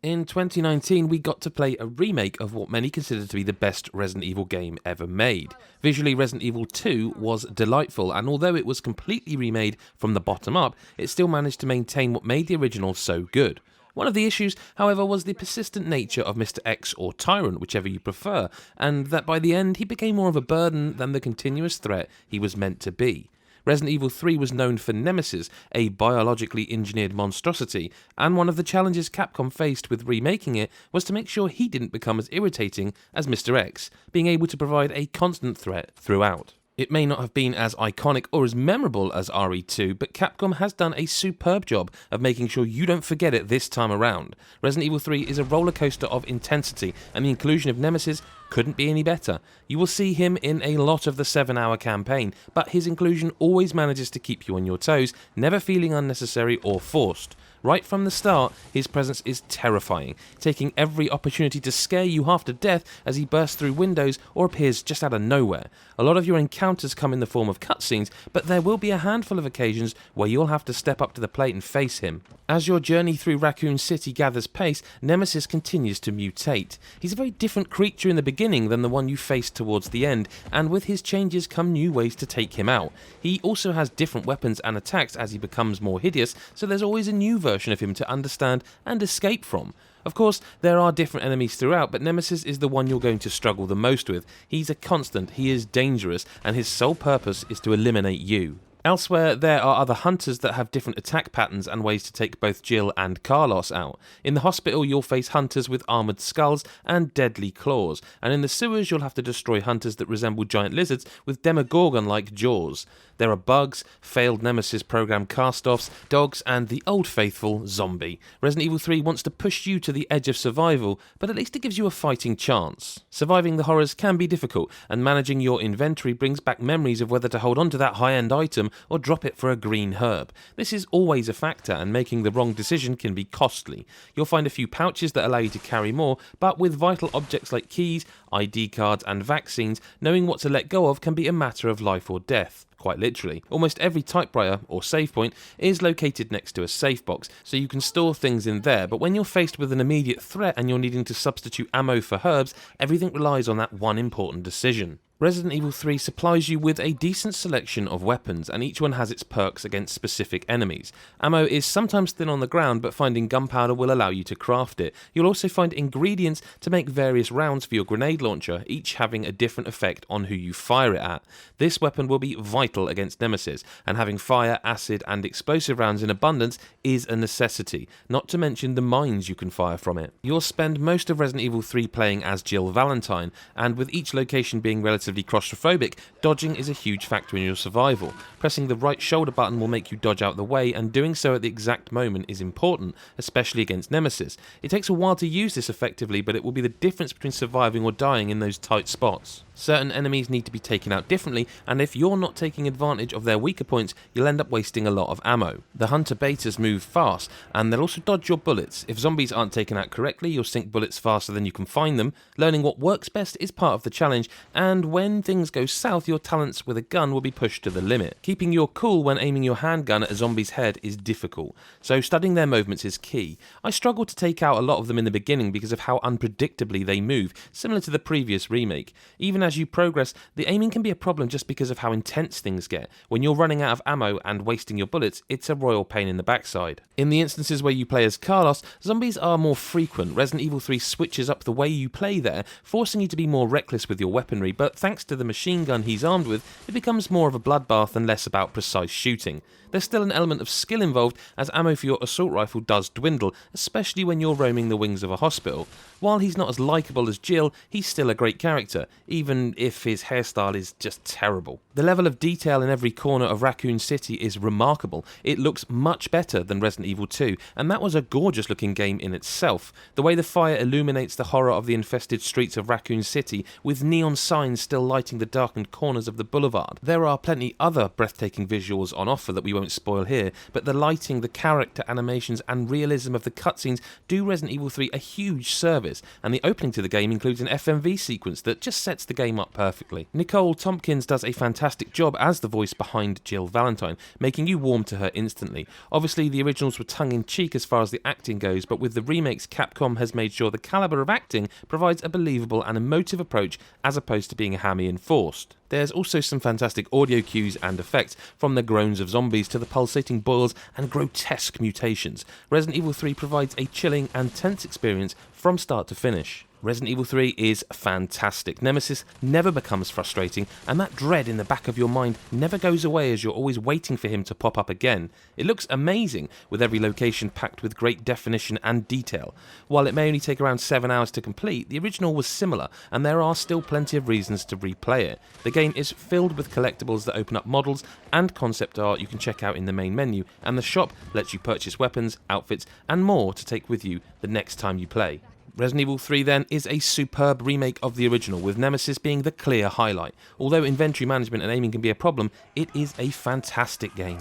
In 2019, we got to play a remake of what many consider to be the best Resident Evil game ever made. Visually, Resident Evil 2 was delightful, and although it was completely remade from the bottom up, it still managed to maintain what made the original so good. One of the issues, however, was the persistent nature of Mr. X or Tyrant, whichever you prefer, and that by the end he became more of a burden than the continuous threat he was meant to be. Resident Evil 3 was known for Nemesis, a biologically engineered monstrosity, and one of the challenges Capcom faced with remaking it was to make sure he didn't become as irritating as Mr. X, being able to provide a constant threat throughout. It may not have been as iconic or as memorable as RE2, but Capcom has done a superb job of making sure you don't forget it this time around. Resident Evil 3 is a roller coaster of intensity, and the inclusion of Nemesis couldn't be any better. You will see him in a lot of the 7-hour campaign, but his inclusion always manages to keep you on your toes, never feeling unnecessary or forced. Right from the start, his presence is terrifying, taking every opportunity to scare you half to death as he bursts through windows or appears just out of nowhere. A lot of your encounters come in the form of cutscenes, but there will be a handful of occasions where you'll have to step up to the plate and face him. As your journey through Raccoon City gathers pace, Nemesis continues to mutate. He's a very different creature in the beginning than the one you faced towards the end, and with his changes come new ways to take him out. He also has different weapons and attacks as he becomes more hideous, so there's always a new version of him to understand and escape from. Of course, there are different enemies throughout, but Nemesis is the one you're going to struggle the most with. He's a constant, he is dangerous, and his sole purpose is to eliminate you. Elsewhere, there are other hunters that have different attack patterns and ways to take both Jill and Carlos out. In the hospital, you'll face hunters with armoured skulls and deadly claws, and in the sewers, you'll have to destroy hunters that resemble giant lizards with Demogorgon-like jaws. There are bugs, failed Nemesis program cast-offs, dogs, and the old faithful zombie. Resident Evil 3 wants to push you to the edge of survival, but at least it gives you a fighting chance. Surviving the horrors can be difficult, and managing your inventory brings back memories of whether to hold on to that high-end item or drop it for a green herb. This is always a factor, and making the wrong decision can be costly. You'll find a few pouches that allow you to carry more, but with vital objects like keys, ID cards, and vaccines, knowing what to let go of can be a matter of life or death. Quite literally. Almost every typewriter, or save point, is located next to a safe box, so you can store things in there, but when you're faced with an immediate threat and you're needing to substitute ammo for herbs, everything relies on that one important decision. Resident Evil 3 supplies you with a decent selection of weapons, and each one has its perks against specific enemies. Ammo is sometimes thin on the ground, but finding gunpowder will allow you to craft it. You'll also find ingredients to make various rounds for your grenade launcher, each having a different effect on who you fire it at. This weapon will be vital against Nemesis, and having fire, acid, and explosive rounds in abundance is a necessity, not to mention the mines you can fire from it. You'll spend most of Resident Evil 3 playing as Jill Valentine, and with each location being relatively claustrophobic, dodging is a huge factor in your survival. Pressing the right shoulder button will make you dodge out the way, and doing so at the exact moment is important, especially against Nemesis. It takes a while to use this effectively, but it will be the difference between surviving or dying in those tight spots. Certain enemies need to be taken out differently, and if you're not taking advantage of their weaker points, you'll end up wasting a lot of ammo. The hunter betas move fast, and they'll also dodge your bullets. If zombies aren't taken out correctly, you'll sink bullets faster than you can find them. Learning what works best is part of the challenge, and when things go south, your talents with a gun will be pushed to the limit. Keeping your cool when aiming your handgun at a zombie's head is difficult, so studying their movements is key. I struggled to take out a lot of them in the beginning because of how unpredictably they move, similar to the previous remake. Even as you progress, the aiming can be a problem just because of how intense things get. When you're running out of ammo and wasting your bullets, it's a royal pain in the backside. In the instances where you play as Carlos, zombies are more frequent. Resident Evil 3 switches up the way you play there, forcing you to be more reckless with your weaponry, but thanks to the machine gun he's armed with, it becomes more of a bloodbath and less about precise shooting. There's still an element of skill involved, as ammo for your assault rifle does dwindle, especially when you're roaming the wings of a hospital. While he's not as likeable as Jill, he's still a great character, even if his hairstyle is just terrible. The level of detail in every corner of Raccoon City is remarkable. It looks much better than Resident Evil 2, and that was a gorgeous looking game in itself. The way the fire illuminates the horror of the infested streets of Raccoon City, with neon signs still lighting the darkened corners of the boulevard. There are plenty other breathtaking visuals on offer that we won't spoil here, but the lighting, the character animations, and realism of the cutscenes do Resident Evil 3 a huge service, and the opening to the game includes an FMV sequence that just sets the game game up perfectly. Nicole Tompkins does a fantastic job as the voice behind Jill Valentine, making you warm to her instantly. Obviously, the originals were tongue-in-cheek as far as the acting goes, but with the remakes, Capcom has made sure the calibre of acting provides a believable and emotive approach as opposed to being hammy and forced. There's also some fantastic audio cues and effects, from the groans of zombies to the pulsating boils and grotesque mutations. Resident Evil 3 provides a chilling and tense experience from start to finish. Resident Evil 3 is fantastic. Nemesis never becomes frustrating, and that dread in the back of your mind never goes away as you're always waiting for him to pop up again. It looks amazing, with every location packed with great definition and detail. While it may only take around 7 hours to complete, the original was similar, and there are still plenty of reasons to replay it. The game is filled with collectibles that open up models and concept art you can check out in the main menu, and the shop lets you purchase weapons, outfits, and more to take with you the next time you play. Resident Evil 3 then is a superb remake of the original, with Nemesis being the clear highlight. Although inventory management and aiming can be a problem, it is a fantastic game.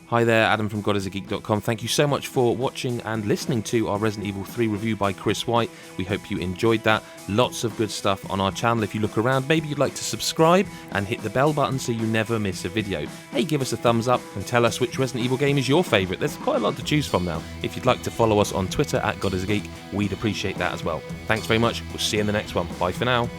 Hi there, Adam from GodIsAGeek.com. Thank you so much for watching and listening to our Resident Evil 3 review by Chris White. We hope you enjoyed that. Lots of good stuff on our channel. If you look around, maybe you'd like to subscribe and hit the bell button so you never miss a video. Hey, give us a thumbs up and tell us which Resident Evil game is your favourite. There's quite a lot to choose from now. If you'd like to follow us on Twitter at GodIsAGeek, we'd appreciate that as well. Thanks very much. We'll see you in the next one. Bye for now.